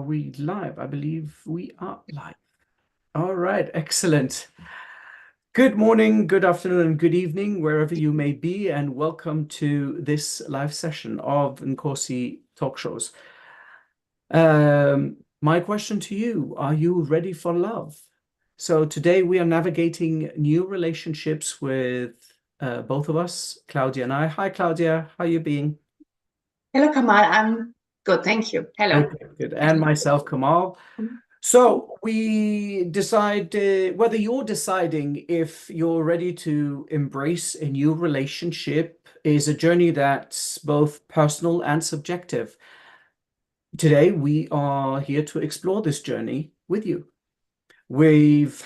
we live? I believe we are live. All right, excellent. Good morning, good afternoon, and good evening, wherever you may be, and welcome to this live session of Nkosi Talk Shows. My question to you, are you ready for love? So today we are navigating new relationships with both of us, Claudia and I. Hi, Claudia, how are you being? Hello, Kamal. I'm good. Thank you. Hello. Okay, good. And myself, Kamal. Mhm. So we decide whether you're deciding if you're ready to embrace a new relationship is a journey that's both personal and subjective. Today, we are here to explore this journey with you. We've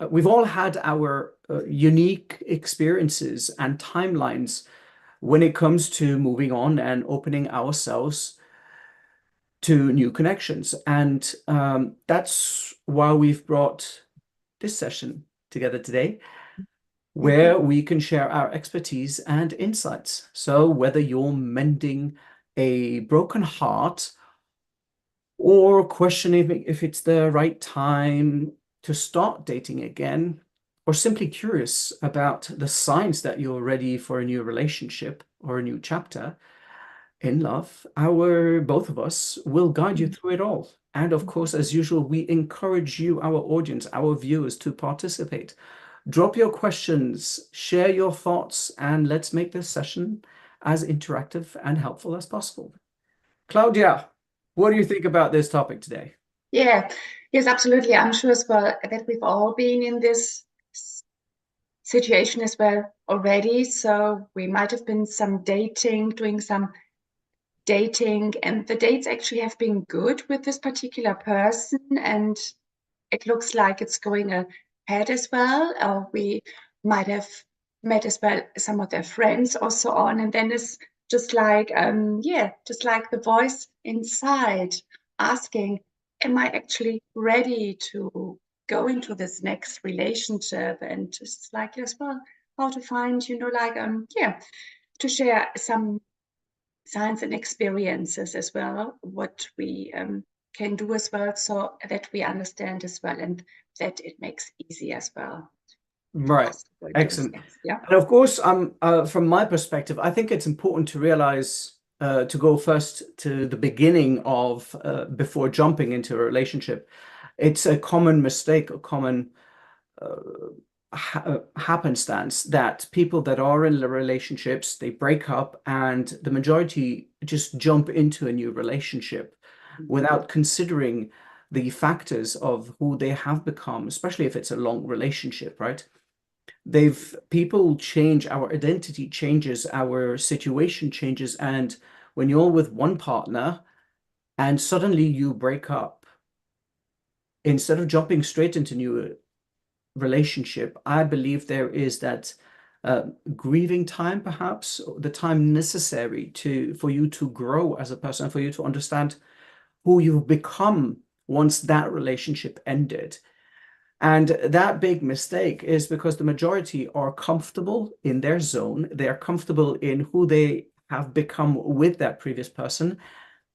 we've all had our unique experiences and timelines when it comes to moving on and opening ourselves to new connections. And that's why we've brought this session together today, where we can share our expertise and insights. So whether you're mending a broken heart or questioning if it's the right time to start dating again, or simply curious about the signs that you're ready for a new relationship or a new chapter, in love, our both of us will guide you through it all. And of course, as usual, we encourage you, our audience, our viewers, to participate. Drop your questions, share your thoughts, and let's make this session as interactive and helpful as possible. Claudia, what do you think about this topic today? Yeah, yes, absolutely. I'm sure as well that we've all been in this situation as well already. So we might have been doing some dating, and the dates actually have been good with this particular person, and it looks like it's going ahead as well. We might have met as well some of their friends or so on, and then it's just like just like the voice inside asking, am I actually ready to go into this next relationship? And just like as well, how to find, to share some signs and experiences as well, what we can do as well, so that we understand as well, and that it makes easy as well Right. possible to this Excellent. next. Yeah. And of course, from my perspective, I think it's important to realize to go first to the beginning of before jumping into a relationship. It's a common mistake, a common uh, happenstance that people that are in the relationships, they break up and the majority just jump into a new relationship without considering the factors of who they have become, especially if it's a long relationship, right? People change, our identity changes, our situation changes, and when you're with one partner and suddenly you break up, instead of jumping straight into new relationship, I believe there is that grieving time, perhaps the time necessary to for you to grow as a person, for you to understand who you've become once that relationship ended. And that big mistake is because the majority are comfortable in their zone. They are comfortable in who they have become with that previous person.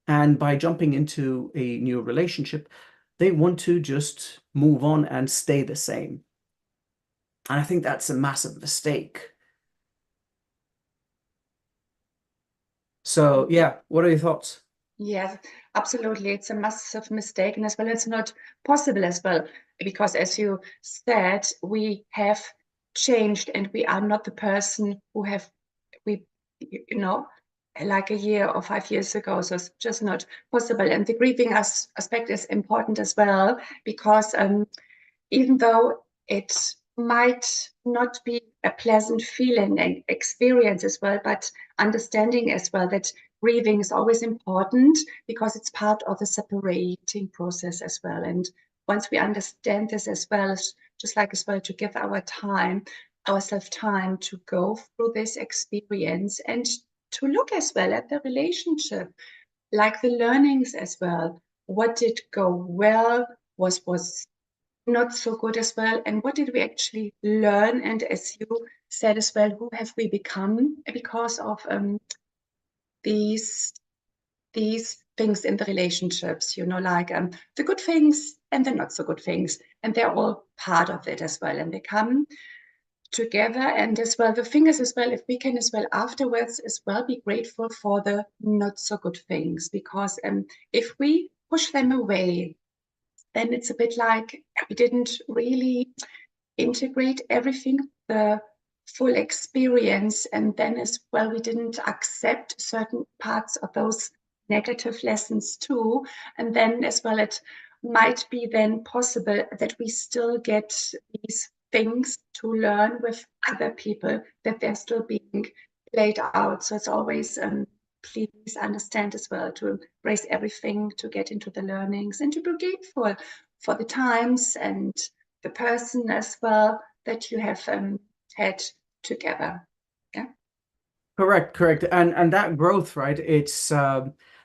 And by jumping into a new relationship, they want to just move on and stay the same. And I think that's a massive mistake. So, yeah, what are your thoughts? Yes, absolutely. It's a massive mistake, and as well, it's not possible as well, because as you said, we have changed, and we are not the person who have we, you know, like a year or 5 years ago. So it's just not possible. And the grieving aspect is important as well, because even though it might not be a pleasant feeling and experience as well, but understanding as well that grieving is always important because it's part of the separating process as well. And once we understand this as well, just like as well to give ourselves time to go through this experience and to look as well at the relationship, like the learnings as well. What did go well? Was not so good as well, and what did we actually learn? And as you said as well, who have we become because of these these things in the relationships, like the good things and the not so good things. And they're all part of it as well. And they come together. And as well, the thing is as well, if we can as well afterwards as well be grateful for the not so good things, because if we push them away, then it's a bit like we didn't really integrate everything, the full experience, and then as well we didn't accept certain parts of those negative lessons too. And then as well it might be then possible that we still get these things to learn with other people, that they're still being played out. So it's always please understand as well to embrace everything, to get into the learnings, and to be grateful for the times and the person as well that you have had together. Yeah. Correct. And that growth, right? It's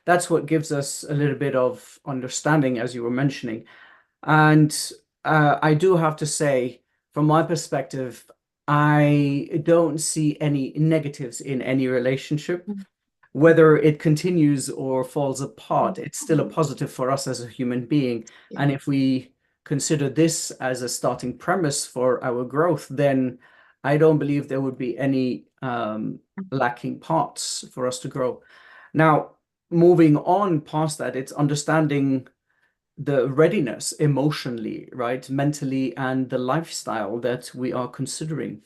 that's what gives us a little bit of understanding, as you were mentioning. And I do have to say, from my perspective, I don't see any negatives in any relationship. Whether it continues or falls apart, it's still a positive for us as a human being. Yeah. And if we consider this as a starting premise for our growth, then I don't believe there would be any lacking parts for us to grow. Now, moving on past that, it's understanding the readiness emotionally, right, mentally, and the lifestyle that we are considering.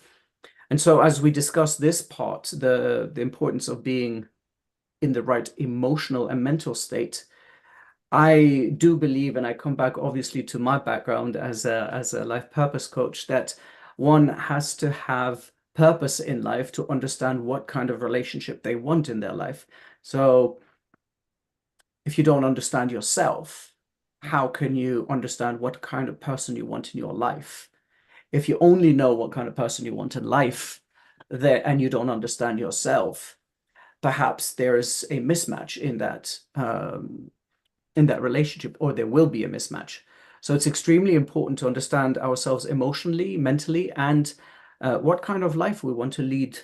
And so as we discuss this part, the importance of being in the right emotional and mental state, I do believe, and I come back obviously to my background as a life purpose coach, that one has to have purpose in life to understand what kind of relationship they want in their life. So if you don't understand yourself, how can you understand what kind of person you want in your life? If you only know what kind of person you want in life there and you don't understand yourself, perhaps there is a mismatch in that relationship, or there will be a mismatch. So it's extremely important to understand ourselves emotionally, mentally, and what kind of life we want to lead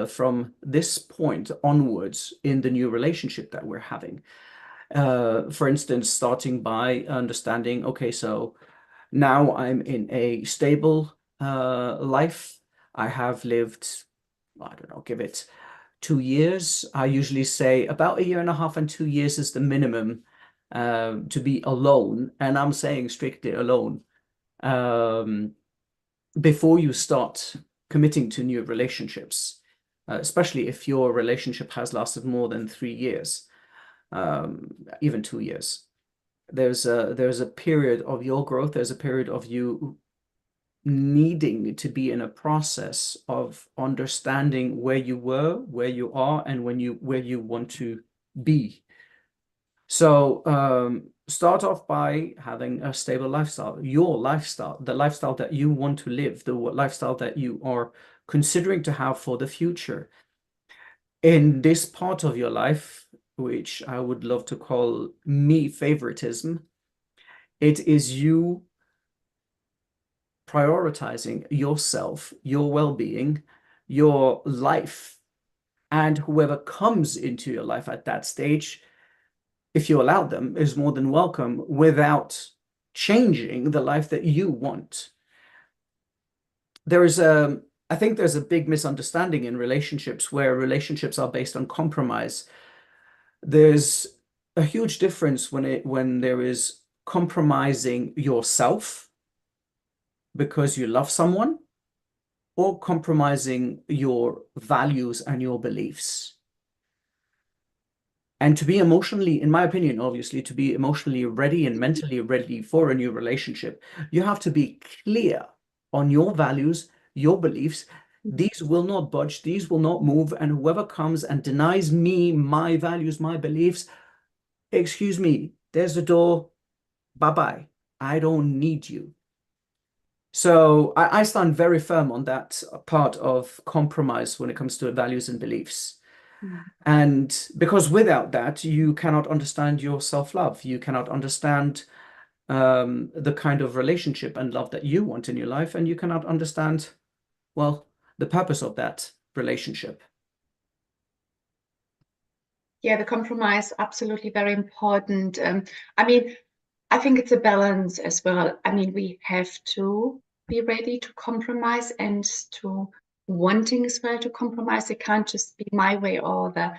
from this point onwards in the new relationship that we're having. For instance, starting by understanding, okay, so now I'm in a stable life. I have lived, I don't know, give it 2 years. I usually say about a year and a half and 2 years is the minimum to be alone. And I'm saying strictly alone before you start committing to new relationships, especially if your relationship has lasted more than 3 years, even 2 years. There's a period of your growth. There's a period of you needing to be in a process of understanding where you were, where you are, and where you want to be. So start off by having a stable lifestyle, your lifestyle, the lifestyle that you want to live, the lifestyle that you are considering to have for the future. In this part of your life, which I would love to call me favoritism, it is you prioritizing yourself, your well-being, your life, and whoever comes into your life at that stage, if you allow them, is more than welcome without changing the life that you want. I think there's a big misunderstanding in relationships where relationships are based on compromise. There's a huge difference when there is compromising yourself because you love someone, or compromising your values and your beliefs. And to be emotionally, in my opinion, obviously, to be emotionally ready and mentally ready for a new relationship, you have to be clear on your values, your beliefs. These will not budge, these will not move. And whoever comes and denies me my values, my beliefs, excuse me, there's the door. Bye-bye. I don't need you. So I stand very firm on that part of compromise when it comes to values and beliefs. And because without that, you cannot understand your self-love. You cannot understand the kind of relationship and love that you want in your life. And you cannot understand, well, the purpose of that relationship. Yeah, the compromise, absolutely very important. I mean, I think it's a balance as well. I mean, we have to be ready to compromise and to wanting as well to compromise. It can't just be my way or the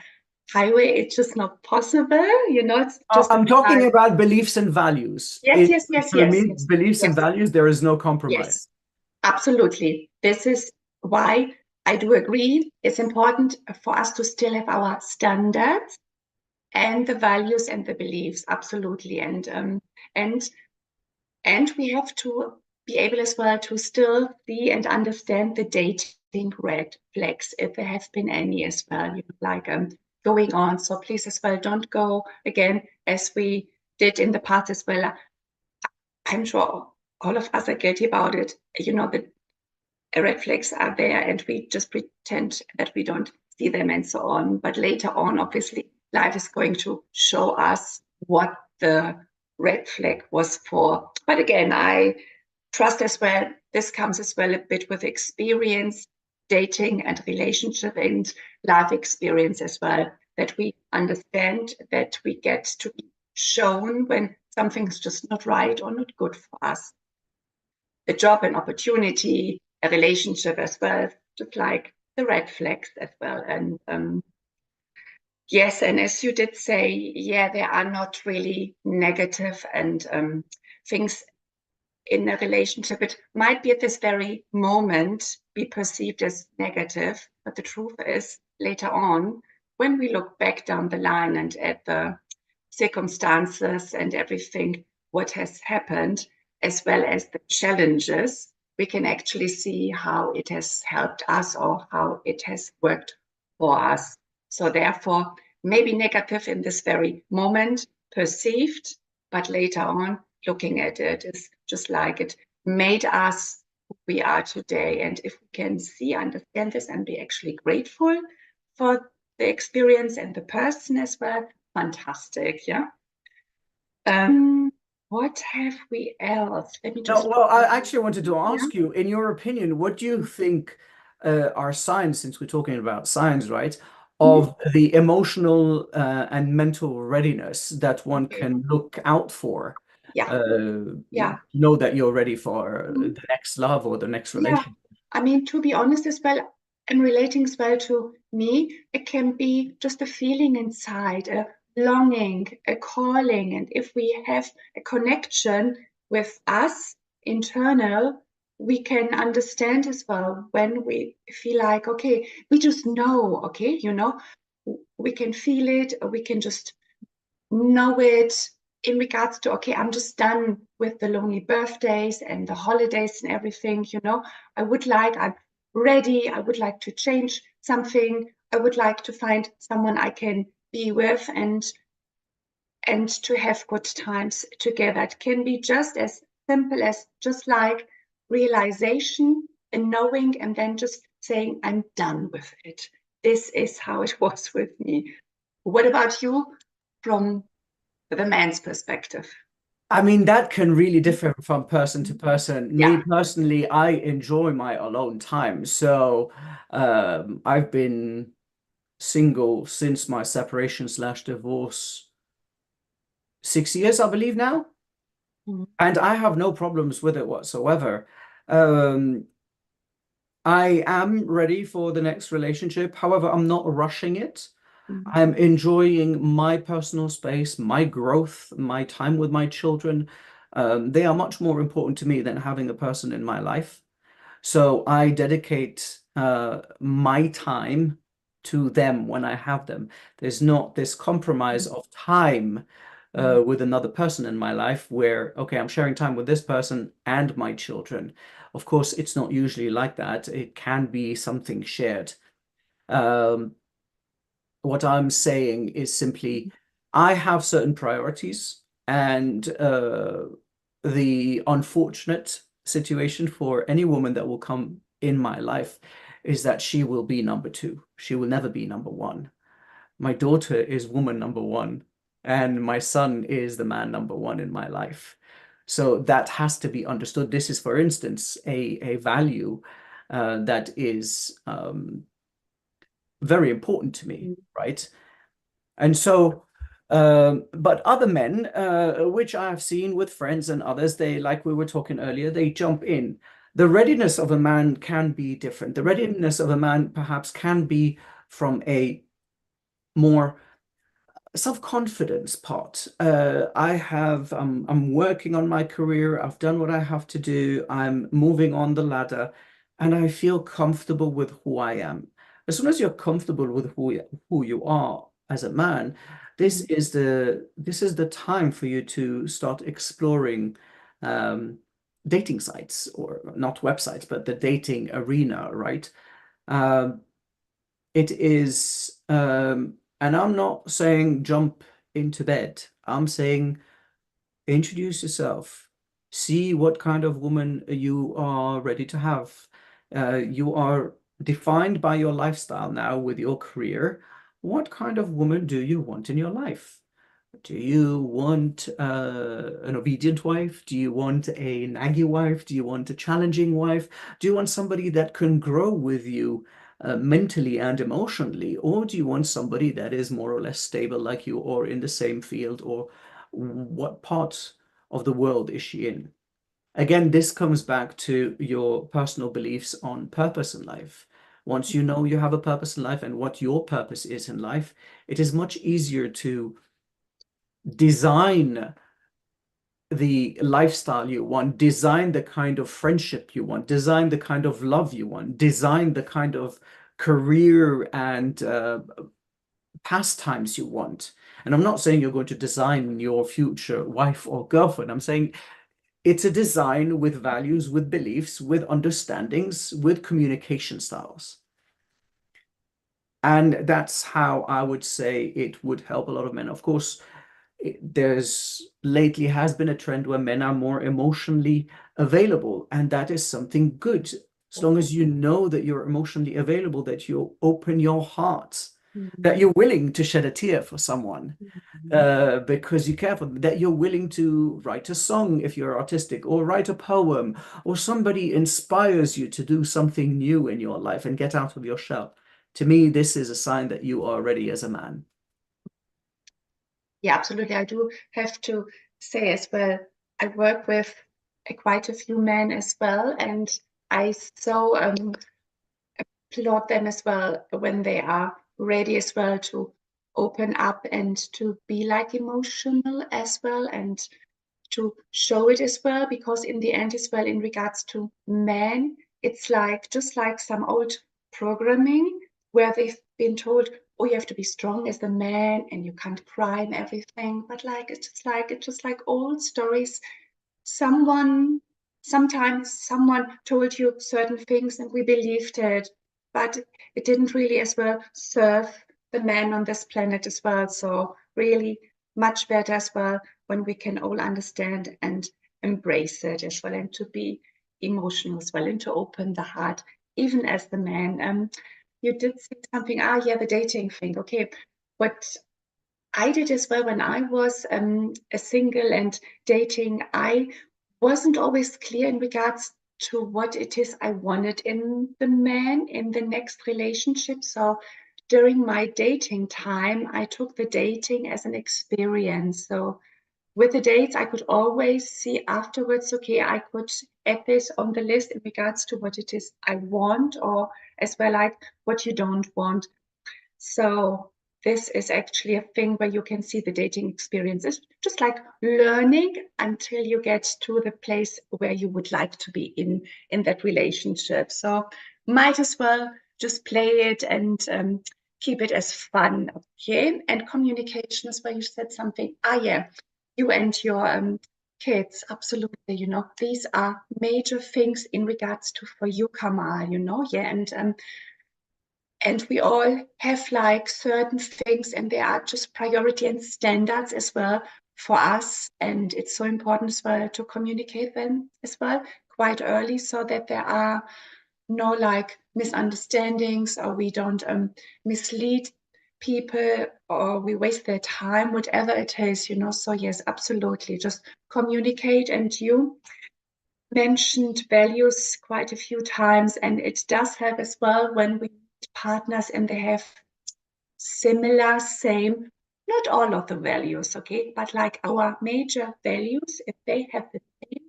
highway. It's just not possible. It's just I'm talking like, about beliefs and values. yes, yes, yes, For yes, me, yes, beliefs and yes, values, there is no compromise. yes, absolutely. This is why I do agree. It's important for us to still have our standards and the values and the beliefs, absolutely. And and we have to be able as well to still see and understand the dating red flags, if there have been any as well, like going on. So please as well, don't go again as we did in the past as well. I'm sure all of us are guilty about it. The red flags are there and we just pretend that we don't see them and so on. But later on, obviously, life is going to show us what the red flag was for. But again, I trust as well, this comes as well a bit with experience, dating and relationship and life experience as well, that we understand that we get to be shown when something's just not right or not good for us. A job, an opportunity, a relationship as well, just like the red flags as well. And yes, and as you did say, yeah, there are not really negative and things in a relationship. It might be at this very moment be perceived as negative, but the truth is later on, when we look back down the line and at the circumstances and everything, what has happened, as well as the challenges, we can actually see how it has helped us or how it has worked for us. So therefore, maybe negative in this very moment, perceived, but later on, looking at it is just like it made us who we are today. And if we can see, understand this, and be actually grateful for the experience and the person as well, fantastic. Yeah. What have we else? Let me No, just. well, I actually wanted to Yeah. ask you, in your opinion, what do you think are signs, since we're talking about signs, right, Mhm. of the emotional and mental readiness that one Okay. can look out for, Yeah. Yeah. know that you're ready for Mhm. the next love or the next Yeah. relationship? I mean, to be honest as well, and relating as well to me, it can be just a feeling inside, a longing, a calling. And if we have a connection with us internal, we can understand as well when we feel like, okay, we just know, okay, we can feel it, or we can just know it in regards to, okay, I'm just done with the lonely birthdays and the holidays and everything. I'm ready. I would like to change something. I would like to find someone I can be with and to have good times together. It can be just as simple as just like realization and knowing, and then just saying, I'm done with it. This is how it was with me. What about you from the man's perspective? I mean, that can really differ from person to person. Yeah. Me personally, I enjoy my alone time. So I've been single since my separation slash divorce 6 years, I believe now. Mhm. And I have no problems with it whatsoever. Um, I am ready for the next relationship. However, I'm not rushing it. Mhm. I'm enjoying my personal space, my growth, my time with my children. They are much more important to me than having a person in my life. So I dedicate my time to them when I have them. There's not this compromise of time Mhm. with another person in my life where, okay, I'm sharing time with this person and my children. Of course, it's not usually like that. It can be something shared. Um, what I'm saying is simply, I have certain priorities, and the unfortunate situation for any woman that will come in my life is that she will be number two. She will never be number one. My daughter is woman number one, and my son is the man number one in my life. So that has to be understood. This is, for instance, a value that is very important to me, Mhm. right? And so, but other men, which I have seen with friends and others, they, like we were talking earlier, they jump in. The readiness of a man can be different. The readiness of a man perhaps can be from a more self-confidence part. I'm working on my career. I've done what I have to do. I'm moving on the ladder, and I feel comfortable with who I am. As soon as you're comfortable with who you are as a man, this is the time for you to start exploring um, dating sites, or not websites, but the dating arena, right? Um, it is, and I'm not saying jump into bed. I'm saying introduce yourself. See what kind of woman you are ready to have. You are defined by your lifestyle now with your career. What kind of woman do you want in your life? Do you want an obedient wife? Do you want a naggy wife? Do you want a challenging wife? Do you want somebody that can grow with you mentally and emotionally? Or do you want somebody that is more or less stable like you, or in the same field? Or what part of the world is she in? Again, this comes back to your personal beliefs on purpose in life. Once you know you have a purpose in life and what your purpose is in life, it is much easier to design the lifestyle you want, design the kind of friendship you want, design the kind of love you want, design the kind of career and pastimes you want. And I'm not saying you're going to design your future wife or girlfriend. I'm saying it's a design with values, with beliefs, with understandings, with communication styles. And that's how I would say it would help a lot of men. Of course, there's lately has been a trend where men are more emotionally available, and that is something good. As long as you know that you're emotionally available, that you open your heart, that Mhm. you're willing to shed a tear for someone, Mhm. because you care for them, that you're willing to write a song if you're artistic, or write a poem, or somebody inspires you to do something new in your life and get out of your shell. To me, this is a sign that you are ready as a man. Yeah, absolutely. I do have to say as well, I work with quite a few men as well, and I so applaud them as well when they are ready as well to open up and to be like emotional as well, and to show it as well, because in the end as well, in regards to men, it's like just like some old programming where they've been told, oh, you have to be strong as a man and you can't cry and everything. But like it's just like old stories. Someone Sometimes someone told you certain things and we believed it, but it didn't really as well serve the man on this planet as well. So really much better as well when we can all understand and embrace it as well, and to be emotional as well, and to open the heart even as the man. You did say something, yeah, the dating thing. Okay, what I did as well when I was a single and dating, I wasn't always clear in regards to what it is I wanted in the man in the next relationship. So during my dating time, I took the dating as an experience. So with the dates, I could always see afterwards, okay, I could add this on the list in regards to what it is I want, or as well like what you don't want. So this is actually a thing where you can see the dating experience. It's just like learning until you get to the place where you would like to be in that relationship. So might as well just play it and keep it as fun, okay? And communication is where you said something. Yeah, you and your kids, absolutely. You know, these are major things in regards to for you, Kamal. You know, yeah, and we all have like certain things, and there are just priority and standards as well for us, and it's so important as well to communicate them as well quite early, so that there are no like misunderstandings, or we don't mislead people, or we waste their time, whatever it is, you know. So yes, absolutely, just communicate. And you mentioned values quite a few times, and it does help as well when we meet partners and they have similar, same not all of the values, okay, but like our major values, if they have the same,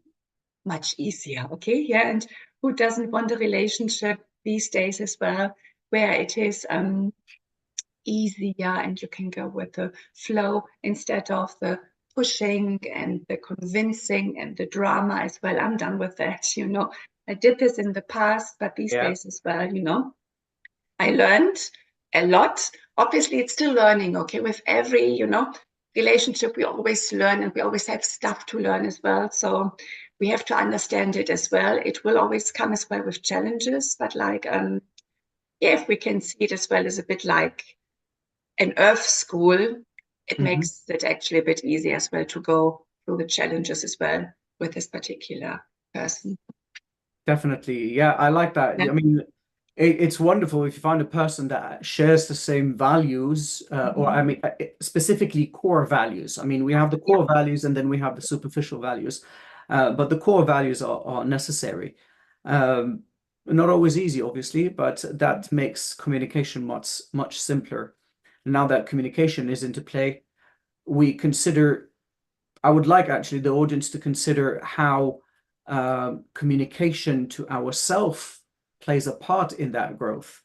much easier, okay, yeah, and who doesn't want a relationship these days as well, where it is easier and you can go with the flow instead of the pushing and the convincing and the drama as well. I'm done with that, you know. I did this in the past, but these Yeah. days as well, you know, I learned a lot. Obviously, it's still learning, okay? With every, you know, relationship, we always learn and we always have stuff to learn as well. So we have to understand it as well. It will always come as well with challenges, but like, yeah, if we can see it as well as a bit like an earth school, it makes it actually a bit easier as well to go through the challenges as well with this particular person. Definitely. Yeah, I like that. Yeah. I mean, it's wonderful if you find a person that shares the same values, or I mean, specifically core values. I mean, we have the core values and then we have the superficial values, but the core values are necessary. Not always easy, obviously, but that makes communication much simpler. Now that communication is into play, we consider, I would like actually the audience to consider how communication to ourself plays a part in that growth.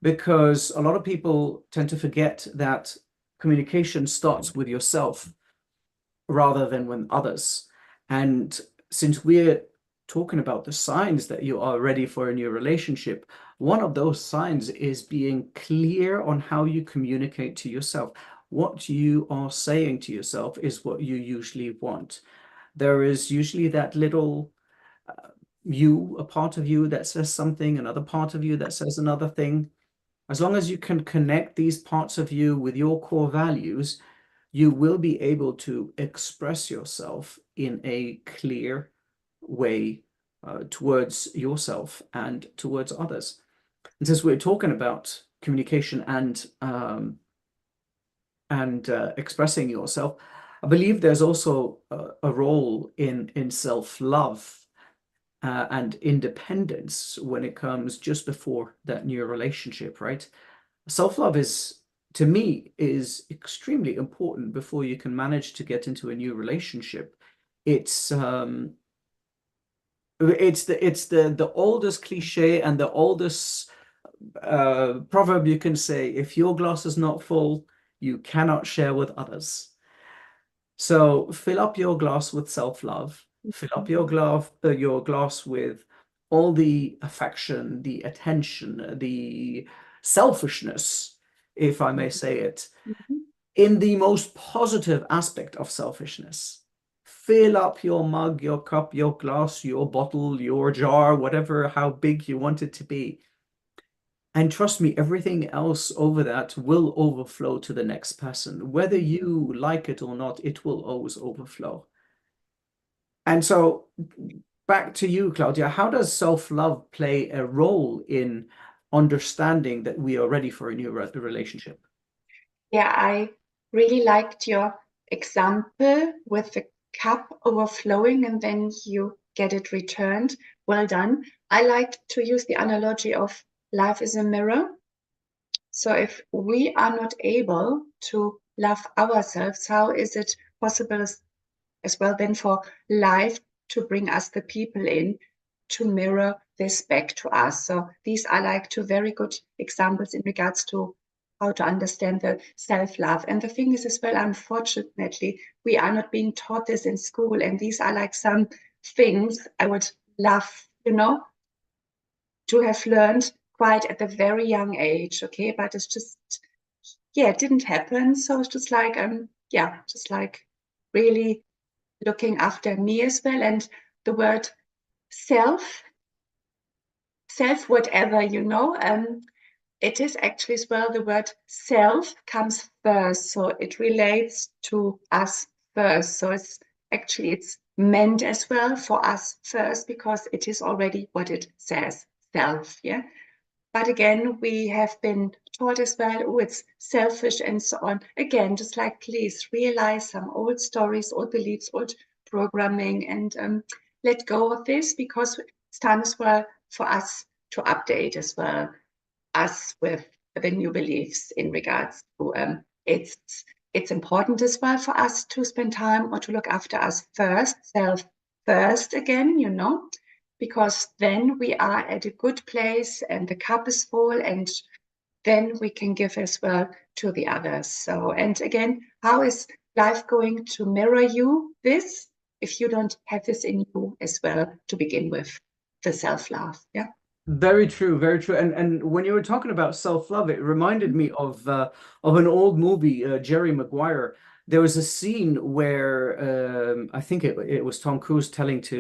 Because a lot of people tend to forget that communication starts with yourself rather than with others. And since we're talking about the signs that you are ready for a new relationship, one of those signs is being clear on how you communicate to yourself. What you are saying to yourself is what you usually want. There is usually that little a part of you that says something, another part of you that says another thing. As long as you can connect these parts of you with your core values, you will be able to express yourself in a clear way towards yourself and towards others. And since we're talking about communication and expressing yourself, I believe there's also a role in self-love and independence when it comes just before that new relationship, right? Self-love is, to me, is extremely important before you can manage to get into a new relationship. It's the oldest cliche and the oldest proverb you can say: if your glass is not full, you cannot share with others. So fill up your glass with self-love. Fill up your glass with all the affection, the attention, the selfishness, if I may say it, in the most positive aspect of selfishness. Fill up your mug, your cup, your glass, your bottle, your jar, whatever, how big you want it to be. And trust me, everything else over that will overflow to the next person. Whether you like it or not, it will always overflow. And so back to you, Claudia, how does self-love play a role in understanding that we are ready for a new relationship? Yeah, I really liked your example with the cup overflowing and then you get it returned. Well done. I like to use the analogy of life is a mirror. So if we are not able to love ourselves, how is it possible as well then for life to bring us the people in to mirror this back to us? So these are like two very good examples in regards to how to understand the self-love. And the thing is as well, unfortunately, we are not being taught this in school. And these are like some things I would love, you know, to have learned quite at a very young age. Okay. But it's just, yeah, it didn't happen. So it's just like, yeah, just like really looking after me as well. And the word self whatever, you know, it is actually as well, the word self comes first. So it relates to us first. So it's meant as well for us first because it is already what it says, self. Yeah. But again, we have been taught as well, oh, it's selfish and so on. Again, just like please realize some old stories, old beliefs, old programming, and let go of this because it's time as well for us to update as well us with the new beliefs in regards to it's it's important as well for us to spend time or to look after us first, self first again, you know, because then we are at a good place and the cup is full, and then we can give as well to the others. So, and again, how is life going to mirror you this if you don't have this in you as well to begin with, the self-love? Yeah. Very true, very true. And when you were talking about self-love, it reminded me of an old movie, Jerry Maguire. There was a scene where I think it was Tom Cruise telling to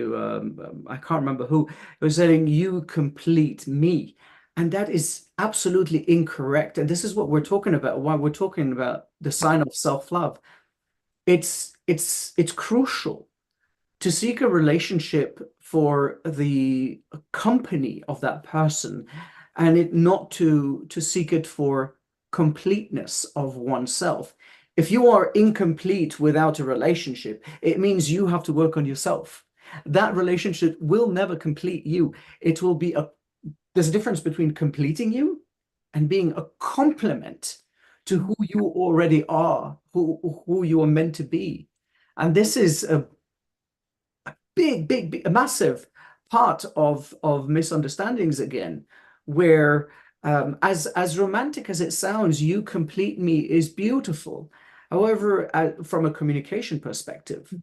I can't remember who, it was saying, "You complete me." And that is absolutely incorrect. And this is what we're talking about, why we're talking about the sign of self-love. It's crucial to seek a relationship for the company of that person, and it not to seek it for completeness of oneself. If you are incomplete without a relationship, it means you have to work on yourself. That relationship will never complete you. It will be there's a difference between completing you and being a complement to who you already are, who you are meant to be. And this is a big, a massive part of misunderstandings again, where as romantic as it sounds, "You complete me" is beautiful. However, from a communication perspective,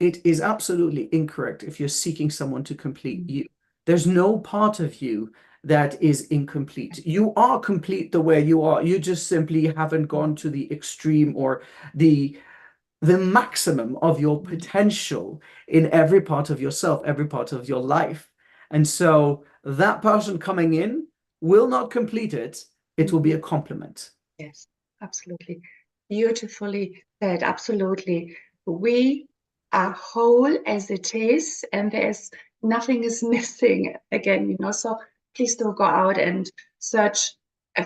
it is absolutely incorrect if you're seeking someone to complete you. There's no part of you that is incomplete. You are complete the way you are. You just simply haven't gone to the extreme or the maximum of your potential in every part of yourself, every part of your life. And so that person coming in will not complete it. It will be a compliment. Yes, absolutely. Beautifully said. Absolutely. We are whole as it is, and there's nothing is missing again, you know. So please don't go out and search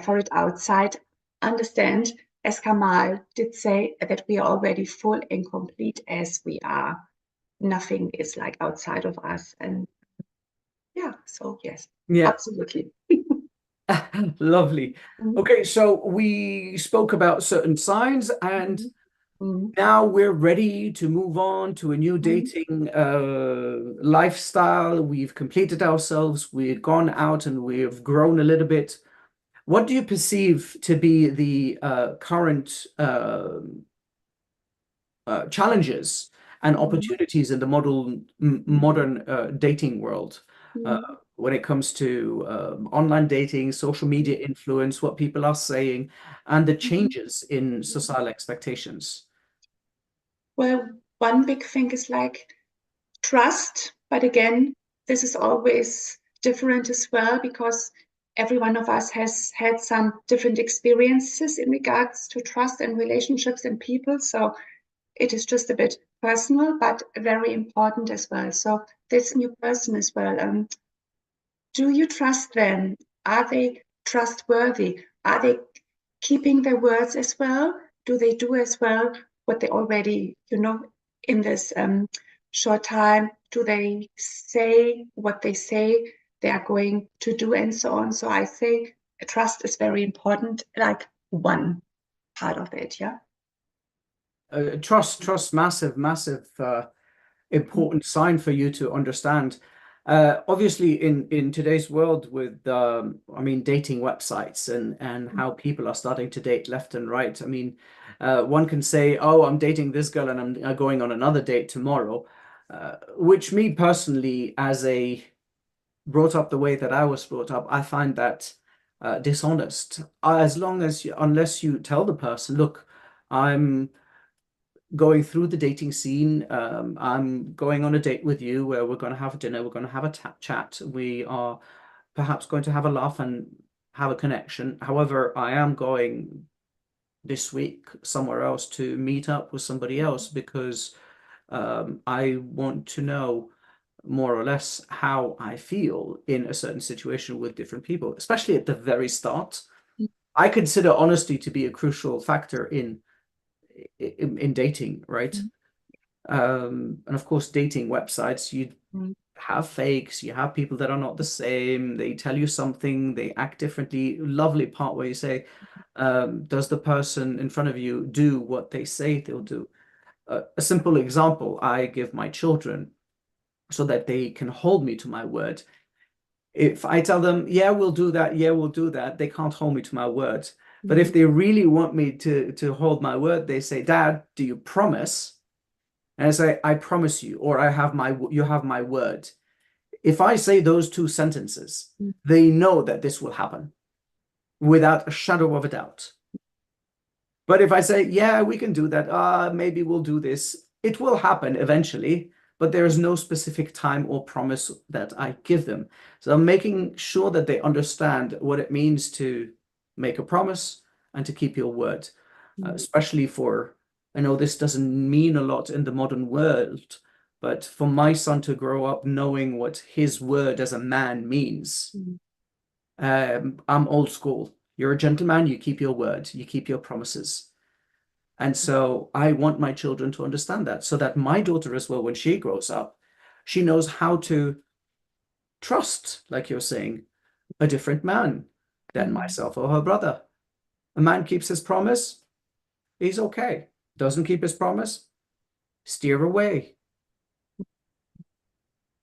for it outside. Understand, as Kamal did say, that we are already full and complete as we are. Nothing is like outside of us. And yeah, so yes, Yeah. absolutely. Lovely. Okay, so we spoke about certain signs, and now we're ready to move on to a new dating lifestyle. We've completed ourselves, we've gone out and we've grown a little bit. What do you perceive to be the current challenges and opportunities in the modern dating world when it comes to online dating, social media influence, what people are saying, and the changes in societal expectations? Well, one big thing is like trust, but again, this is always different as well because every one of us has had some different experiences in regards to trust and relationships and people. So it is just a bit personal, but very important as well. So this new person as well, do you trust them? Are they trustworthy? Are they keeping their words as well? Do they do as well what they already, you know, in this short time? Do they say what they say they are going to do and so on? So I say trust is very important, like one part of it, yeah. Trust, massive, important sign for you to understand. Obviously, in today's world with, I mean, dating websites and how people are starting to date left and right. I mean, one can say, "Oh, I'm dating this girl and I'm going on another date tomorrow," which me personally, as a brought up the way that I was brought up, I find that dishonest. As long as unless you tell the person, "Look, I'm going through the dating scene. I'm going on a date with you where we're going to have dinner, we're going to have a chat, we are perhaps going to have a laugh and have a connection. However, I am going this week somewhere else to meet up with somebody else because I want to know more or less how I feel in a certain situation with different people, especially at the very start." I consider honesty to be a crucial factor in dating, right? And of course, dating websites, Mm. have fakes, you have people that are not the same, they tell you something, they act differently. Lovely part where you say, does the person in front of you do what they say they'll do? A simple example I give my children so that they can hold me to my word. If I tell them, yeah, we'll do that, yeah, we'll do that, they can't hold me to my word. But if they really want me to hold my word, they say, Dad, do you promise? And I say, I promise you, or you have my word. If I say those two sentences, Mm. they know that this will happen without a shadow of a doubt. But if I say, yeah, we can do that, maybe we'll do this, it will happen eventually, but there is no specific time or promise that I give them. So I'm making sure that they understand what it means to make a promise and to keep your word, especially for, I know this doesn't mean a lot in the modern world, but for my son to grow up knowing what his word as a man means, I'm old school. You're a gentleman, you keep your word, you keep your promises. And so I want my children to understand that so that my daughter as well, when she grows up, she knows how to trust, like you're saying, a different man than myself or her brother. A man keeps his promise, he's okay. Doesn't keep his promise, steer away.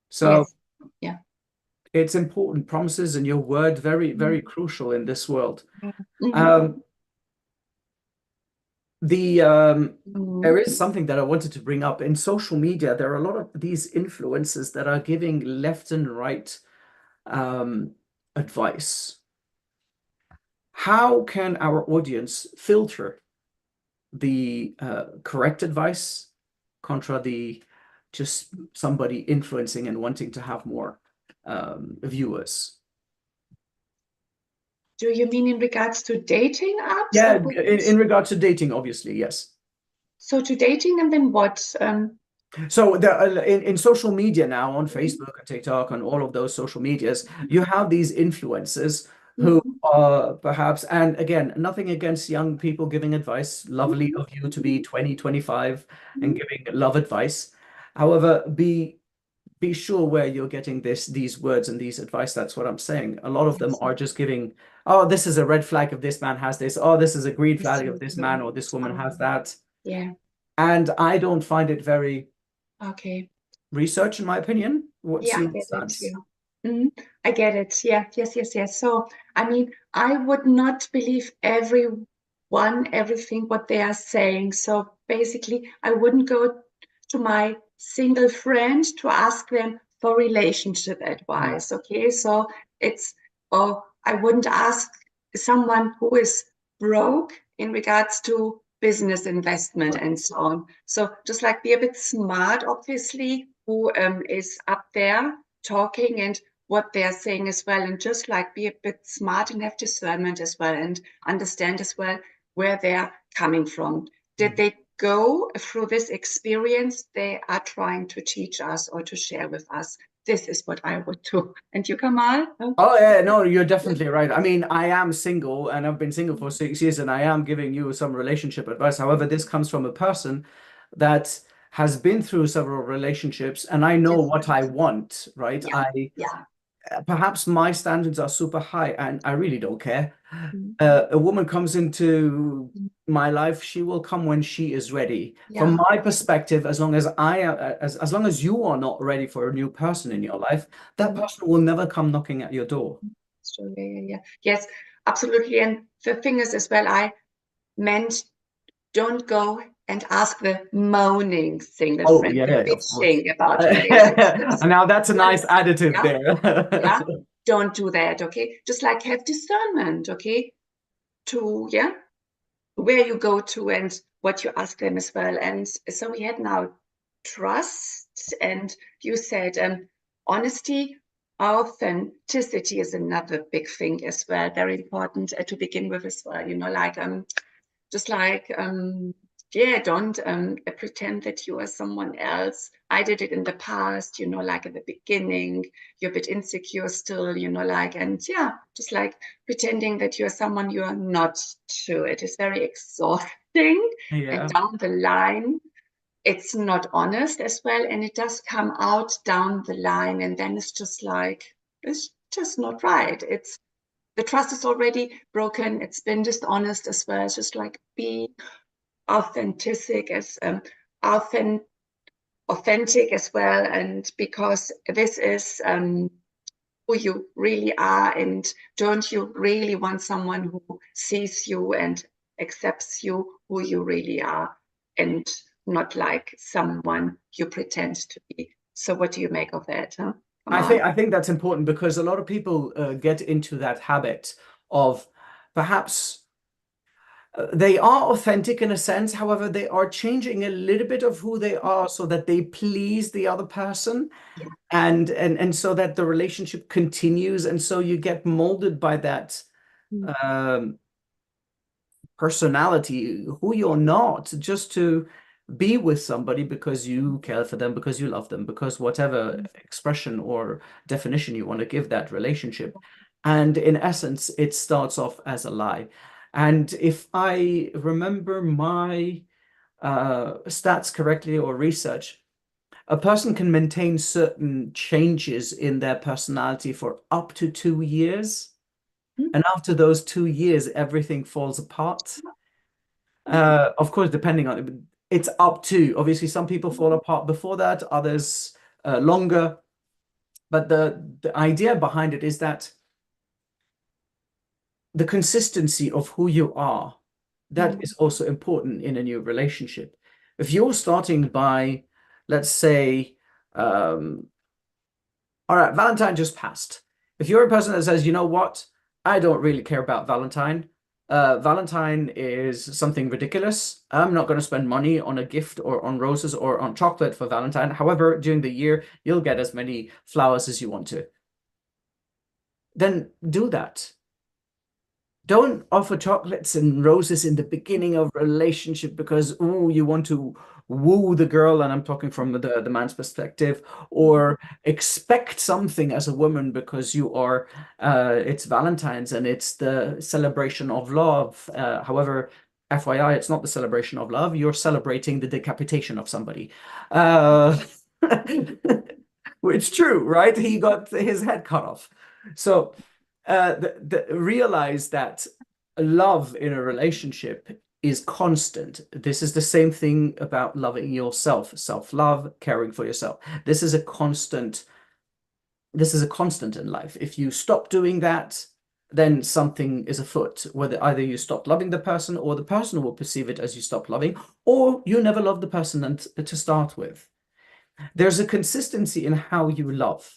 So Yes. Yeah. it's important. Promises and your word, very, very crucial in this world. Mhm. There is something that I wanted to bring up. In social media, there are a lot of these influencers that are giving left and right advice. How can our audience filter the correct advice contra the just somebody influencing and wanting to have more viewers? Do you mean in regards to dating apps Yeah, or what? in regard to dating, obviously, yes. So to dating and then what? So in social media now, on Facebook and TikTok and all of those social medias, you have these influencers who Mhm. are perhaps, and again, nothing against young people giving advice. Lovely of you to be 20, 25 and Mhm. giving love advice. However, be sure where you're getting these words and these advice. That's what I'm saying. A lot of them Yes. are just giving, oh, this is a red flag if this man has this. Oh, this is a green Yes, flag if you this man do. or this woman has that. Yeah. And I don't find it very Okay. research, in my opinion. What's Yeah, I your get it. stance? Yeah. I get it. Yeah. Yes, yes, yes. So, I mean, I would not believe everything what they are saying. So basically, I wouldn't go to my single friend to ask them for relationship advice. Okay. So it's, or I wouldn't ask someone who is broke in regards to business investment Right. and so on. So just like be a bit smart, obviously, who is up there talking and what they're saying as well, and just like be a bit smart and have discernment as well, and understand as well where they're coming from. Did they go through this experience they are trying to teach us or to share with us? This is what I would do. And you, Kamal? Oh yeah, no, you're definitely right. I mean, I am single and I've been single for 6 years and I am giving you some relationship advice. However, this comes from a person that has been through several relationships and I know Yes. what I want, right? Yeah. I Yeah. perhaps my standards are super high and I really don't care. Mm. A woman comes into my life, she will come when she is ready. From Yeah. my perspective, as long as as long as you are not ready for a new person in your life, that Mm. person will never come knocking at your door. So, yeah. Yes, absolutely. And the thing is as well, I meant don't go and ask the moaning single Oh friend, yeah, the of course. bitching about relationships. And now that's a Don't, nice additive yeah, there. yeah, don't do that, okay? Just like have discernment, okay? To, yeah, where you go to and what you ask them as well. And so we had now trust, and you said honesty, authenticity is another big thing as well, very important to begin with as well. You know, like just like yeah, don't pretend that you are someone else. I did it in the past, you know, like at the beginning, you're a bit insecure still, you know, like, and yeah, just like pretending that you're someone you are not to. It is very exhausting. And Yeah. down the line, it's not honest as well, and it does come out down the line, and then it's just like, it's just not right. It's the trust is already broken. It's been dishonest as well. It's just like be authentic as authentic authentic as well, and because this is who you really are, and don't you really want someone who sees you and accepts you who you really are, and not like someone you pretend to be. So what do you make of that? Huh? Come on. I think that's important because a lot of people get into that habit of perhaps they are authentic in a sense, however, they are changing a little bit of who they are so that they please the other person, Yeah. and so that the relationship continues, and so you get molded by that Mm. um, personality, who you're not, just to be with somebody because you care for them, because you love them, because whatever expression or definition you want to give that relationship. And in essence, it starts off as a lie. And if I remember my stats correctly or research, a person can maintain certain changes in their personality for up to 2 years. Mm. And after those 2 years, everything falls apart. Of course, depending on it, it's up to. Obviously, some people fall apart before that, others longer. But the idea behind it is that the consistency of who you are, that Mm. is also important in a new relationship. If you're starting by, let's say, um, all right, Valentine just passed. If you're a person that says, you know what, I don't really care about Valentine. Valentine is something ridiculous. I'm not going to spend money on a gift or on roses or on chocolate for Valentine. However, during the year, you'll get as many flowers as you want to. Then do that. Don't offer chocolates and roses in the beginning of a relationship because you want to woo the girl, and I'm talking from the man's perspective, or expect something as a woman because you are it's Valentine's and it's the celebration of love. However, FYI, it's not the celebration of love. You're celebrating the decapitation of somebody. Uh, which true, right? He got his head cut off. So realize that love in a relationship is constant. This is the same thing about loving yourself, self-love, caring for yourself. This is a constant in life. If you stop doing that, then something is afoot, whether either you stop loving the person or the person will perceive it as you stop loving, or you never loved the person and, to start with. There's a consistency in how you love.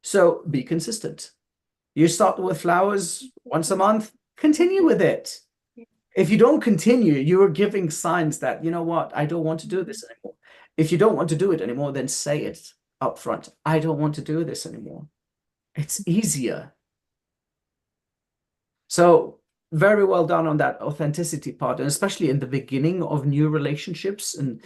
So be consistent. You start with flowers once a month, continue with it. If you don't continue, you are giving signs that, you know what, I don't want to do this anymore. If you don't want to do it anymore, then say it up front. I don't want to do this anymore. It's easier. So very well done on that authenticity part, and especially in the beginning of new relationships. And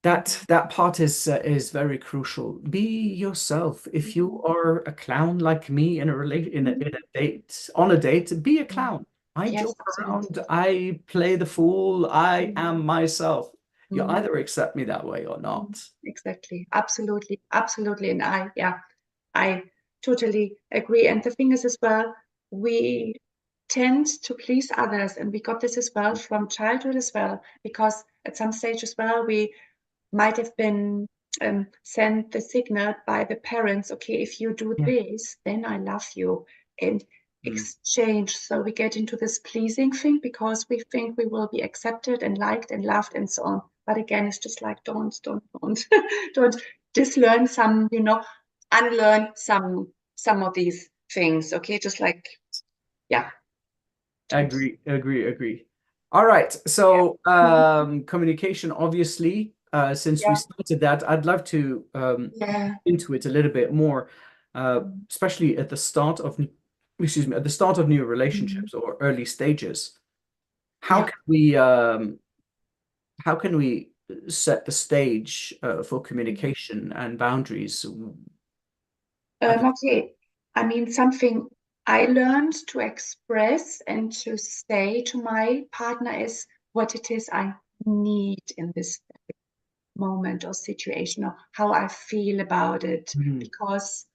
that part is very crucial. Be yourself. If you are a clown like me in a date, on a date, be a clown. I Yes, joke absolutely. around, I play the fool, I Mm. am myself. You Mm. either accept me that way or Mm. not. Exactly. Absolutely. Absolutely. And I totally agree. And the thing is as well, we tend to please others, and we got this as well from childhood as well, because at some stage as well, we might have been sent the signal by the parents, okay, if you do Yeah. this, then I love you, and Mm. exchange. So we get into this pleasing thing because we think we will be accepted and liked and loved and so on. But again, it's just like, don't don't dislearn some, unlearn some of these things. Okay, just like, yeah. Agree, agree, agree. All right. Yeah. So communication, obviously, since we Yeah. started that, I'd love to Yeah. into it a little bit more, especially at the start of, excuse me, at the start of new Mhm. relationships or early stages. How Yeah. can we set the stage for communication and boundaries? Okay. I mean, something I learned to express and to say to my partner is what it is I need in this moment or situation, or how I feel about it, because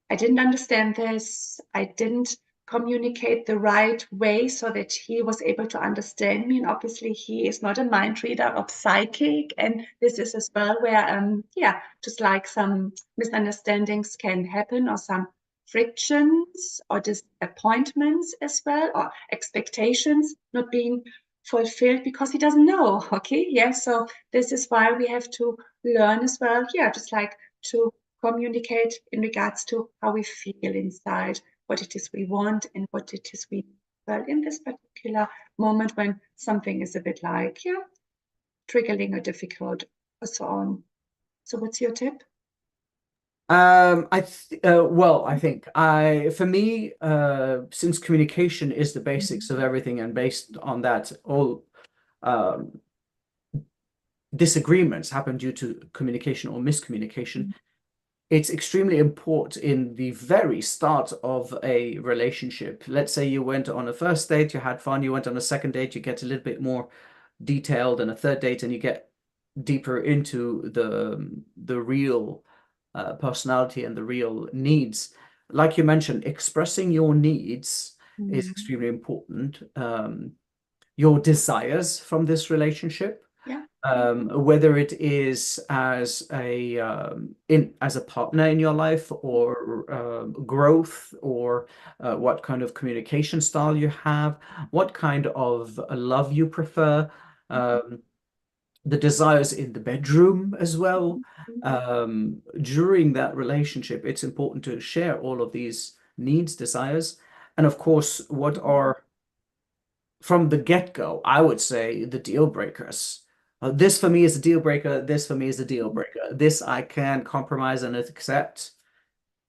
I didn't understand this. I didn't communicate the right way so that he was able to understand me. And obviously, he is not a mind reader or psychic. And this is as well where, yeah, just like some misunderstandings can happen, or some frictions or disappointments as well, or expectations not being fulfilled because he doesn't know. Okay, yeah. So this is why we have to learn as well. Yeah, just like to communicate in regards to how we feel inside, what it is we want, and what it is we well in this particular moment when something is a bit like, yeah, triggering or difficult or so on. So what's your tip? Well, I think for me, since communication is the basics of everything, and based on that, all um, disagreements happen due to communication or miscommunication. It's extremely important in the very start of a relationship. Let's say you went on a first date, you had fun, you went on a second date, you get a little bit more detailed, and a third date, and you get deeper into the real personality and the real needs. Like you mentioned, expressing your needs is extremely important. Your desires from this relationship, Yeah. whether it is as a as a partner in your life, or growth, or what kind of communication style you have, what kind of love you prefer, the desires in the bedroom as well. During that relationship, it's important to share all of these needs, desires, and of course, what are from the get-go, I would say, the deal breakers. This for me is a deal breaker. This for me is a deal breaker. This I can compromise and accept.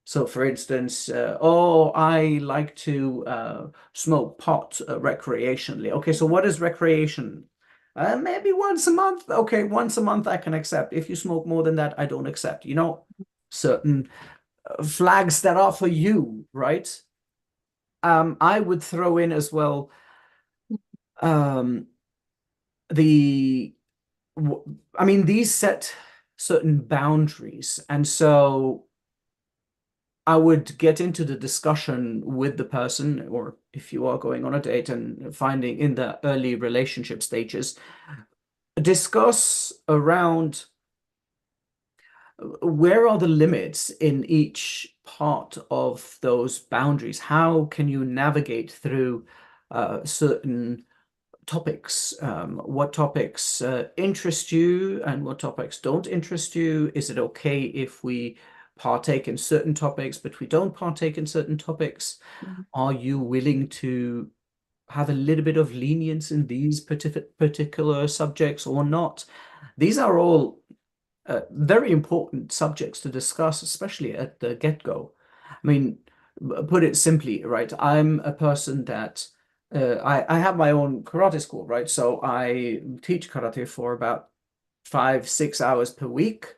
So, for instance, oh, I like to smoke pot recreationally. Okay, so what is recreation? Maybe once a month. Okay, once a month I can accept. If you smoke more than that, I don't accept. You know, certain flags that are for you, right? I would throw in as well um, the I mean, these set certain boundaries. And so I would get into the discussion with the person, or if you are going on a date and finding in the early relationship stages, discuss around where are the limits in each part of those boundaries? How can you navigate through certain topics? What topics interest you and what topics don't interest you? Is it okay if we partake in certain topics, but we don't partake in certain topics? Are you willing to have a little bit of lenience in these particular subjects or not? These are all very important subjects to discuss, especially at the get-go. I mean, put it simply, right? I'm a person that I have my own karate school, right? So I teach karate for about 5, 6 hours per week.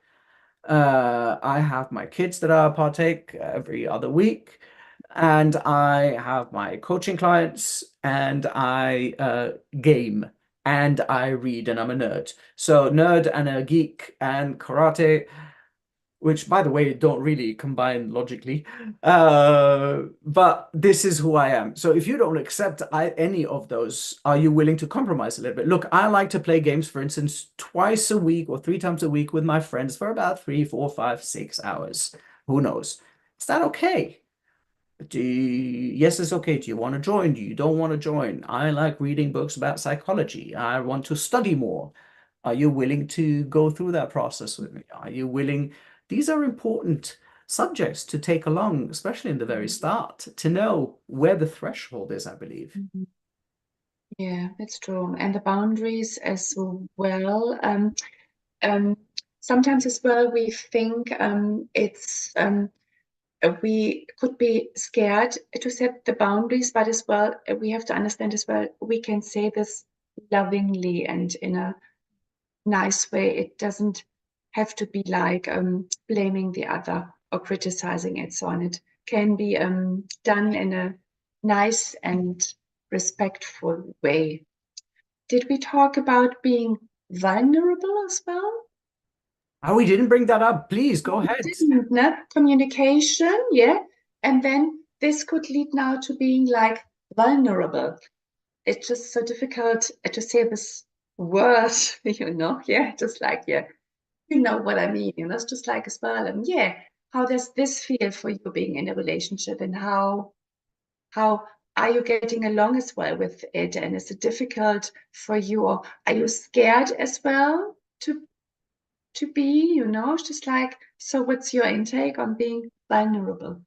I have my kids that I partake every other week, and I have my coaching clients, and I game, and I read, and I'm a nerd. So nerd and a geek and karate, which by the way don't really combine logically, but this is who I am. So if you don't accept any of those, are you willing to compromise a little bit? Look, I like to play games, for instance, twice a week or 3 times a week with my friends for about 3, 4, 5, 6 hours. Who knows? Is that okay? Yes, it's okay. Do you want to join? Do you don't want to join? I like reading books about psychology. I want to study more. Are you willing to go through that process with me? Are you willing? These are important subjects to take along, especially in the very start, to know where the threshold is, I believe. Yeah, it's true. And the boundaries as well. Um, Sometimes as well, we think it's we could be scared to set the boundaries, but as well, we have to understand as well, we can say this lovingly and in a nice way. It doesn't have to be like blaming the other or criticizing it, so on. It can be done in a nice and respectful way. did we talk about being vulnerable as well? Oh, we didn't bring that up. Please go ahead. Didn't, no? Communication, yeah. And then this could lead now to being like vulnerable. It's just so difficult to say this word, yeah, just like, yeah, you know what I mean, it's just like as well. And yeah, how does this feel for you being in a relationship, and how are you getting along as well with it? And is it difficult for you, or are you scared as well to be, just like, so what's your intake on being vulnerable?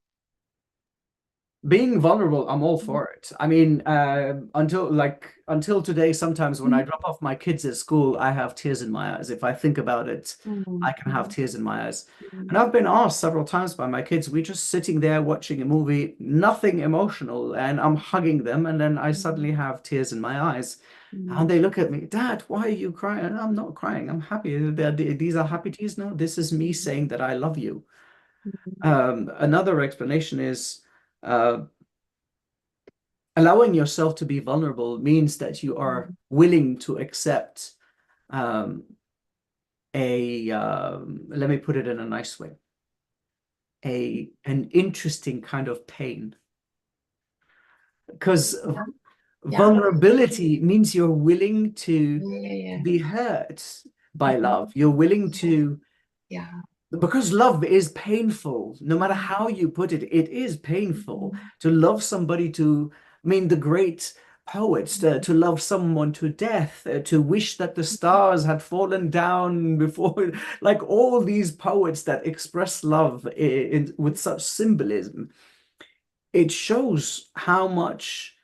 Being vulnerable, I'm all for it. I mean, until today, sometimes when I drop off my kids at school, I have tears in my eyes. If I think about it, I can have tears in my eyes. And I've been asked several times by my kids, we're just sitting there watching a movie, nothing emotional, and I'm hugging them, and then I suddenly have tears in my eyes. And they look at me, Dad, why are you crying? And I'm not crying. I'm happy. These are happy tears. No, this is me saying that I love you. Another explanation is uh, allowing yourself to be vulnerable means that you are willing to accept um, let me put it in a nice way, an interesting kind of pain. Because vulnerability means you're willing to be hurt by love. You're willing to, because love is painful, no matter how you put it, it is painful to love somebody, I mean, the great poets, to love someone to death, to wish that the stars had fallen down before, like all these poets that express love with such symbolism. It shows how much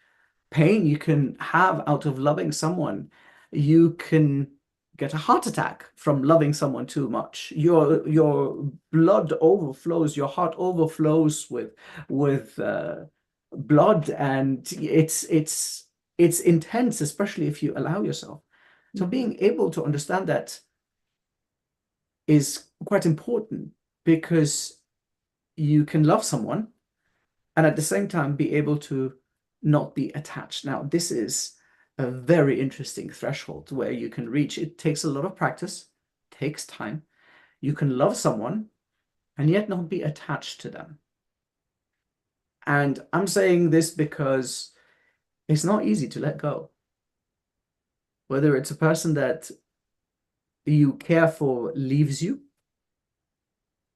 pain you can have out of loving someone. You can get a heart attack from loving someone too much. Your blood overflows, your heart overflows with blood, and it's intense, especially if you allow yourself. So being able to understand that is quite important, because you can love someone and at the same time be able to not be attached. Now, this is a very interesting threshold where you can reach. It takes a lot of practice, takes time. You can love someone and yet not be attached to them. And I'm saying this because it's not easy to let go. Whether it's a person that you care for leaves you,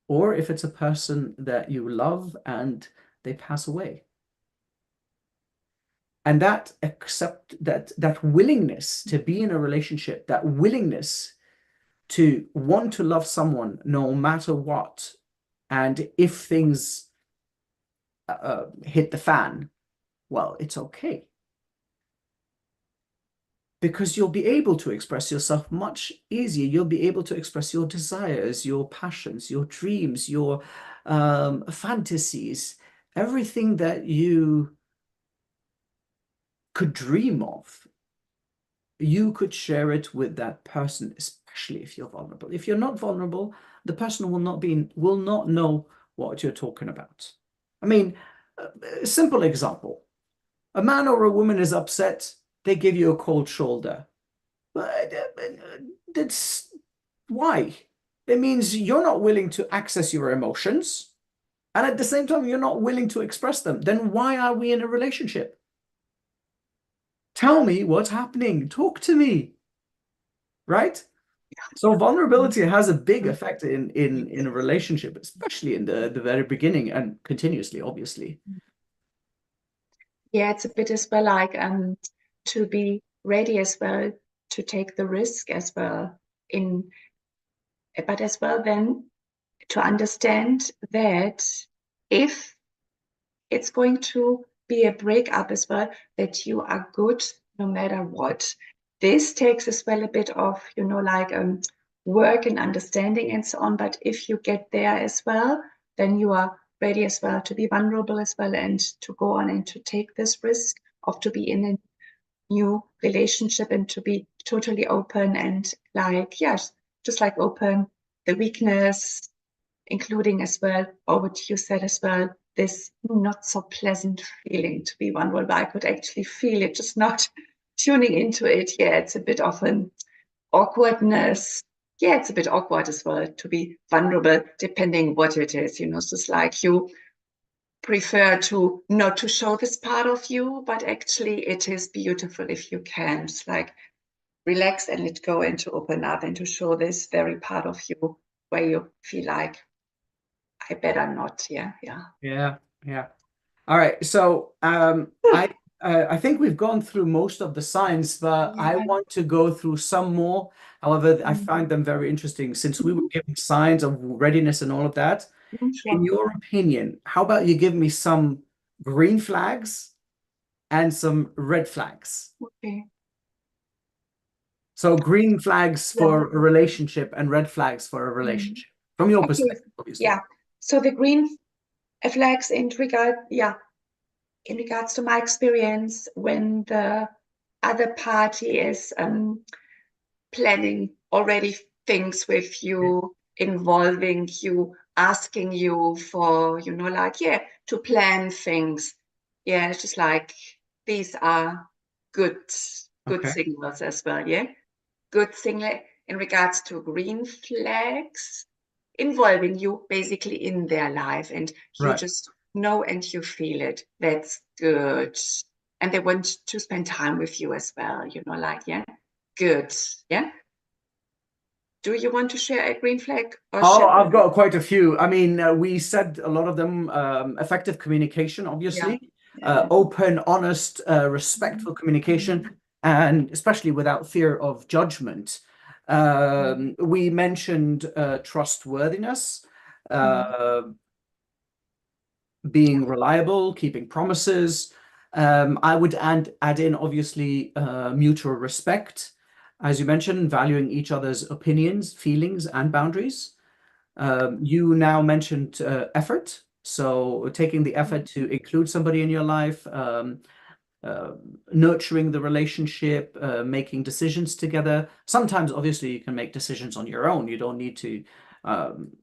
or if it's a person that you love and they pass away. And that willingness to be in a relationship, that willingness to want to love someone no matter what, and if things hit the fan, well, it's okay, because you'll be able to express yourself much easier. You'll be able to express your desires, your passions, your dreams, your fantasies, everything that you could dream of. You could share it with that person, especially if you're vulnerable. If you're not vulnerable, the person will not know what you're talking about. I mean, a simple example. A man or a woman is upset, they give you a cold shoulder. That's why. It means you're not willing to access your emotions, and at the same time, you're not willing to express them. Then why are we in a relationship? Tell me what's happening. Talk to me, right? So vulnerability has a big effect in a relationship, especially in the very beginning and continuously, obviously. Yeah, it's a bit as well like to be ready as well to take the risk as well but as well then to understand that if it's going to be a breakup as well, that you are good no matter what. This takes as well a bit of, like work and understanding and so on. But if you get there as well, then you are ready as well to be vulnerable as well, and to go on and to take this risk of to be in a new relationship and to be totally open and like, yes, just like open the weakness, including as well, or what you said as well, this not so pleasant feeling to be vulnerable. I could actually feel it, just not tuning into it, yeah, it's a bit of an awkwardness. Yeah, it's a bit awkward as well to be vulnerable, depending what it is. So it's like you prefer to not to show this part of you, but actually it is beautiful if you can. It's like relax and let go and to open up and to show this very part of you where you feel like I better not. Yeah, yeah. Yeah, yeah. All right. So I think we've gone through most of the signs, but I Yeah. want to go through some more. However, I Mm. find them very interesting since we were giving signs of readiness and all of that. In Sure. your opinion, how about you give me some green flags and some red flags? Okay. So green flags Yeah. for a relationship and red flags for a Mm. relationship from your Okay. perspective, obviously. Yeah. So the green flags in regard, yeah, in regards to my experience when the other party is planning already things with Yeah. you, involving you, asking you for, like, yeah, to plan things. Yeah, it's just like these are good, good Okay. signals as well. Yeah, good signal in regards to green flags involving you basically in their life, and you Right. just know and you feel it. That's good. And they want to spend time with you as well, like, yeah, good. Yeah. Do you want to share a green flag or Oh, shall I've I? got quite a few. I mean, we said a lot of them, effective communication, Yeah. obviously, Yeah. open, honest, Mhm. respectful communication, and especially without fear of judgment. We mentioned trustworthiness, Mhm. uh, being reliable, keeping promises. I would add in, obviously, mutual respect, as you mentioned, valuing each other's opinions, feelings, and boundaries. You now mentioned effort. So taking the effort to include somebody in your life, uh, nurturing the relationship, making decisions together. Sometimes, obviously, you can make decisions on your own. You don't need to um,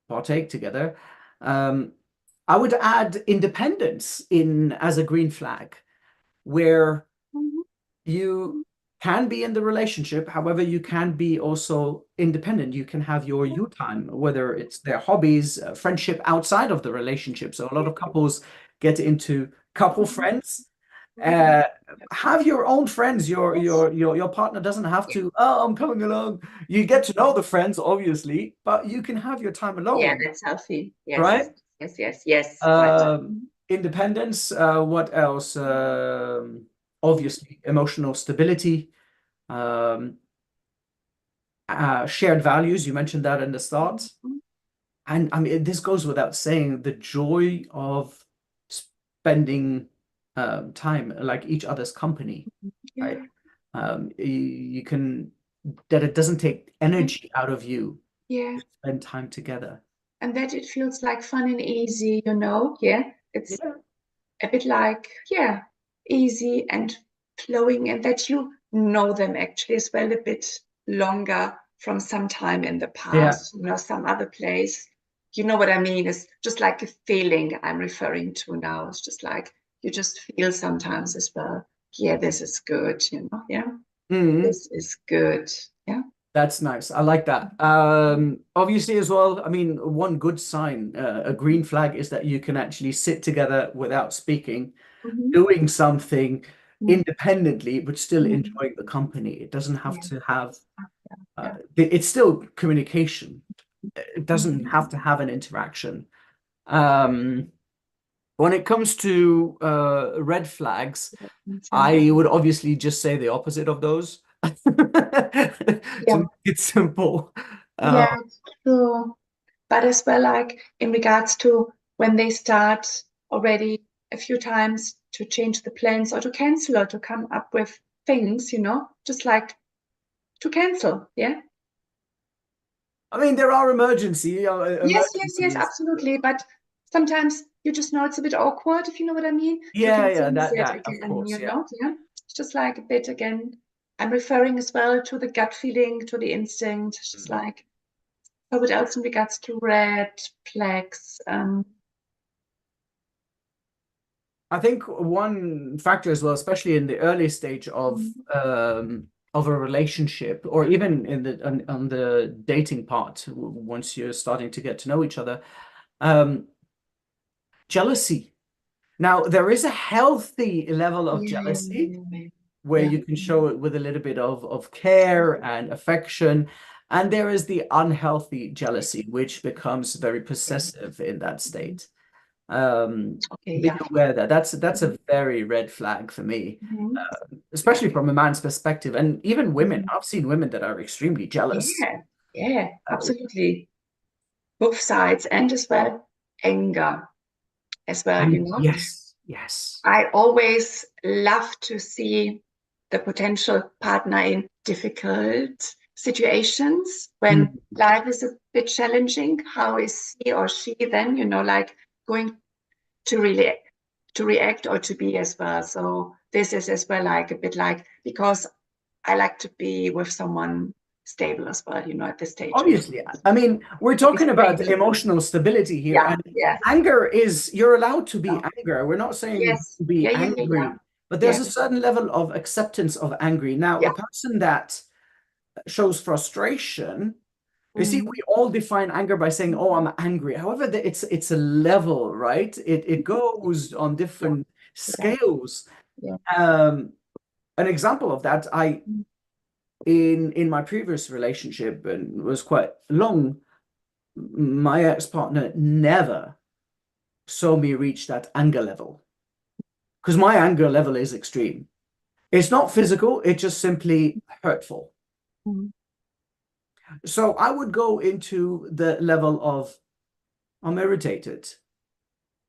partake together. Um, I would add independence in as a green flag, where Mhm. you can be in the relationship. However, you can be also independent. You can have your you time, whether it's their hobbies, friendship outside of the relationship. So a lot of couples get into couple Mhm. friends. Mhm. Uh, have your own friends. Your Yes. your your your partner doesn't have Yeah. to, oh, I'm coming along. You get to know the friends, obviously, but you can have your time Yeah, alone, that's healthy. Yes. right? Yes, yes, yes. Right. Independence, what else? Obviously, emotional stability, um, shared values. You mentioned that in the start. Mhm. And I mean, this goes without saying, the joy of spending time, like each other's company, right? Yeah. You can, that it doesn't take Yeah. energy out of you Yeah. to spend time together. And that it feels like fun and easy. Yeah. It's Yeah. a bit like, yeah, easy and flowing, and that you know them actually as well a bit longer from some time in the Yeah. past, some other place. You know what I mean? It's just like a feeling I'm referring to now. It's just like you just feel sometimes as well, yeah, this is good. Yeah, Mhm. this is good. Yeah. That's nice. I like that. Obviously, as well, I mean, one good sign, a green flag, is that you can actually sit together without speaking, Mhm. doing something Mm. independently, but still Mm. enjoying the company. It doesn't have Yeah. to have, Yeah. it's still communication. It doesn't Mhm. have to have an interaction. Um, when it comes to red flags, Yeah. I would obviously just say the opposite of those to Yeah. make it simple. Uh, Yeah, it's true. But as well, like in regards to when they start already a few times to change the plans or to cancel or to come up with things, just like to cancel. Yeah. I mean, there are Yes, yes, yes, emergencies. absolutely. But sometimes you just know it's a bit awkward, if you know what I mean, to Yeah, yeah, cancel it that of again, course, yeah. yeah. It's just like a bit again. I'm referring as well to the gut feeling, to the instinct. It's just Mm. like, what else in regards to red flags? I think one factor as well, especially in the early stage of a relationship, or even in the on the dating part, once you're starting to get to know each other, um, jealousy. Now, there is a healthy level of Yeah, yeah, jealousy yeah, yeah. where Yeah. you can show it with a little bit of care and affection. And there is the unhealthy jealousy, which becomes very possessive in that state. Okay, Be yeah. aware that that's a very red flag for me, Mhm. especially from a man's perspective. And even women, Mhm. I've seen women that are extremely jealous. Yeah, yeah, Uh, absolutely. Both sides, and as well anger as well, you and know. yes, yes. I always love to see the potential partner in difficult situations when Mm. life is a bit challenging. How is he or she then, you know, like going to really to react or to be as well? So this is as well like a bit like, because I like to be with someone stable as well, you know, at this stage of Obviously, I mean, we're to be talking about stable. emotional stability here, Yeah, and yeah, anger is, you're allowed to be yeah. angry. We're not saying Yes. be Yeah, yeah, yeah, yeah. angry, but there's Yeah, a certain level of acceptance of angry. Now, yeah. a person that shows frustration, you see, Mhm. we all define anger by saying, "Oh, I'm angry." However, it's a level, right? It goes on Yeah, different yeah, scales. yeah. Um, an example of that, I Mm. in my previous relationship, and was quite long, my ex-partner never saw me reach that anger level, because my anger level is extreme. It's not physical, it's just simply hurtful. Mhm. So I would go into the level of I'm irritated.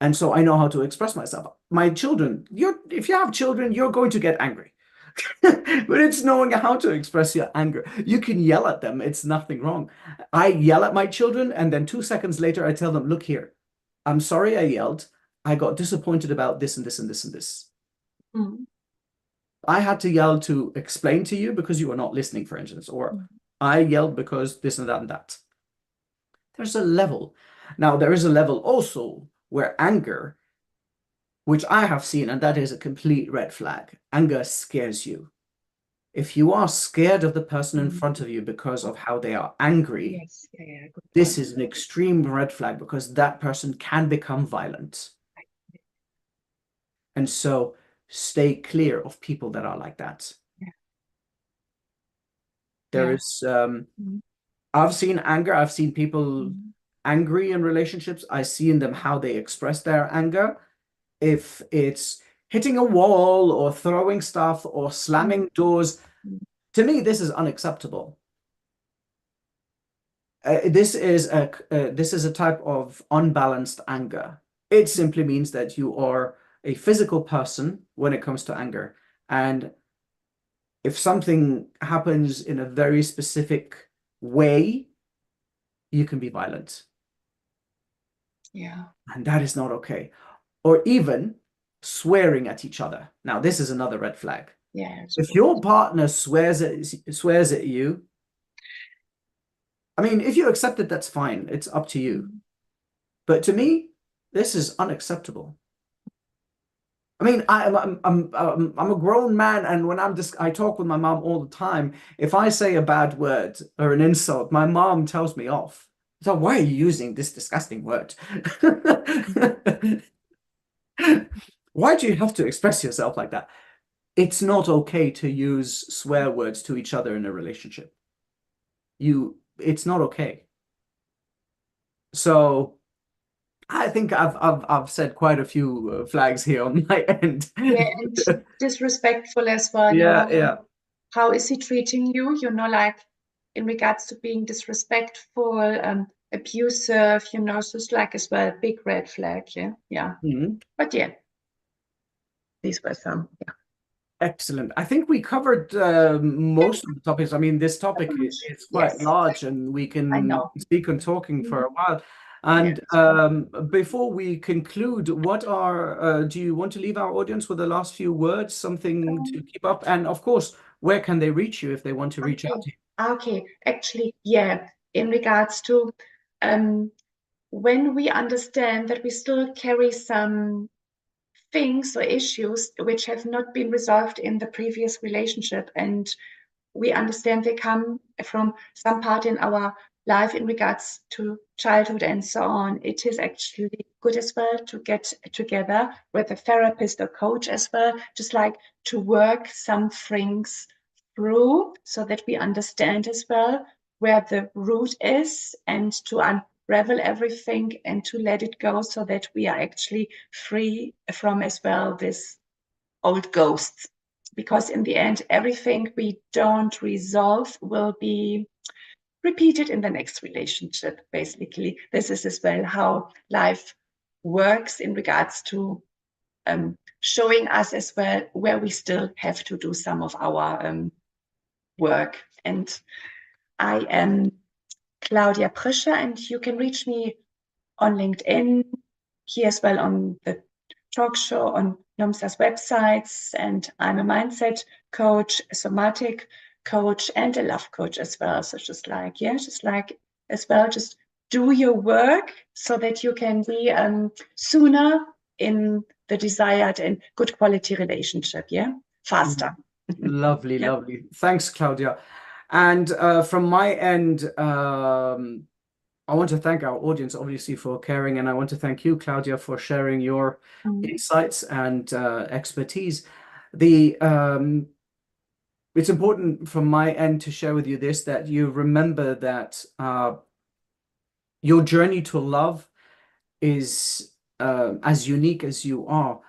And so I know how to express myself. My children, if you have children, you're going to get angry. But it's knowing how to express your anger. You can yell at them, it's nothing wrong. I yell at my children, and then 2 seconds later, I tell them, look here, I'm sorry I yelled. I got disappointed about this and this and this and this. Mhm. I had to yell to explain to you because you were not listening, for instance, or Mhm. I yelled because this and that and that. There's a level. Now, there is a level also where anger, which I have seen, and that is a complete red flag. Anger scares you. If you are scared of the person in Mhm. front of you because of how they are angry, Yes, yeah, yeah, good this point. is an extreme red flag because that person can become violent. And so stay clear of people that are like that. Yeah, There yeah. is, Mhm. I've seen anger, I've seen people Mhm. angry in relationships. I see in them how they express their anger. If it's hitting a wall or throwing stuff or Mhm. slamming doors, Mhm. to me, this is unacceptable. This is a type of unbalanced anger. It simply means that you are a physical person when it comes to anger. And if something happens in a very specific way, you can be violent. Yeah, And that is not okay. Or even swearing at each other. Now, this is another red flag. yeah, If super. your partner swears at you, I mean, if you accept it, that's fine. It's up to you. Mhm. But to me, this is unacceptable. I mean, I'm a grown man, and when I talk with my mom all the time. If I say a bad word or an insult, my mom tells me off. So why are you using this disgusting word? Why do you have to express yourself like that? It's not okay to use swear words to each other in a relationship. It's not okay. So I think I've said quite a few flags here on my end. Yeah, and disrespectful as well, you Yeah, know. yeah. How is he treating you? You know, like in regards to being disrespectful, abusive, you know, so it's like as well a big red flag, yeah. Yeah. Mhm. But yeah, these were some. Yeah. Excellent. I think we covered most of the topics. I mean, this topic is quite Yes, large, and we I can know. speak on talking for a while. And Yes. before we conclude, do you want to leave our audience with the last few words, something to Um, keep up? And of course, where can they reach you if they want to reach out okay. to you? Okay. Actually, yeah. In regards to um, when we understand that we still carry some things or issues which have not been resolved in the previous relationship, and we understand they come from some part in our life in regards to childhood and so on. It is actually good as well to get together with a therapist or coach as well, just like to work some things through so that we understand as well where the root is, and to unravel everything and to let it go so that we are actually free from as well this old ghosts. Because in the end, everything we don't resolve will be repeated in the next relationship. Basically, this is as well how life works in regards to showing us as well where we still have to do some of our work. And I am Claudia Prischer, and you can reach me on LinkedIn, here as well on the talk show, on NOMSA's websites, and I'm a mindset coach, a somatic coach, and a love coach as well. So just like as well, just do your work so that you can be sooner in the desired and good quality relationship, faster. Lovely, lovely. Thanks, Claudia. And from my end, I want to thank our audience, obviously, for caring, and I want to thank you, Claudia, for sharing your insights and expertise. It's important from my end to share with you this, that you remember that your journey to love is as unique as you are.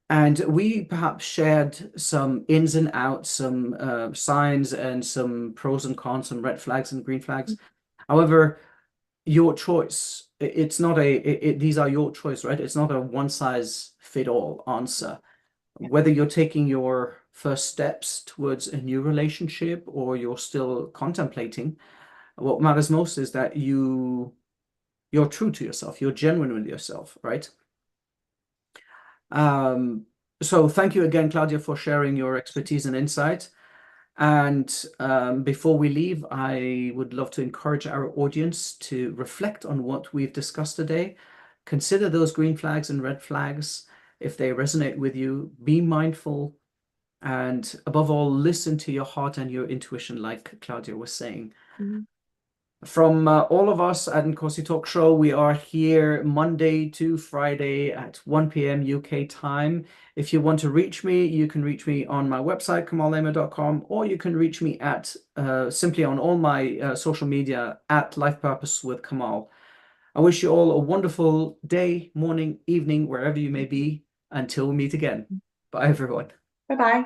And we perhaps shared some ins and outs, some signs and some pros and cons, some red flags and green flags. However, your choice, it's not these are your choice, right? It's not a one size fit all answer. Whether you're taking your first steps towards a new relationship or you're still contemplating, what matters most is that you're true to yourself, you're genuine with yourself, right? So thank you again, Claudia, for sharing your expertise and insight. And before we leave, I would love to encourage our audience to reflect on what we've discussed today. Consider those green flags and red flags. If they resonate with you, be mindful. And above all, listen to your heart and your intuition, like Claudia was saying. From all of us at Nkosi Talk Show, we are here Monday to Friday at 1 p.m. UK time. If you want to reach me, you can reach me on my website, kamallema.com, or you can reach me at simply on all my social media at Life Purpose with Kamal. I wish you all a wonderful day, morning, evening, wherever you may be, until we meet again. Bye, everyone. Bye-bye.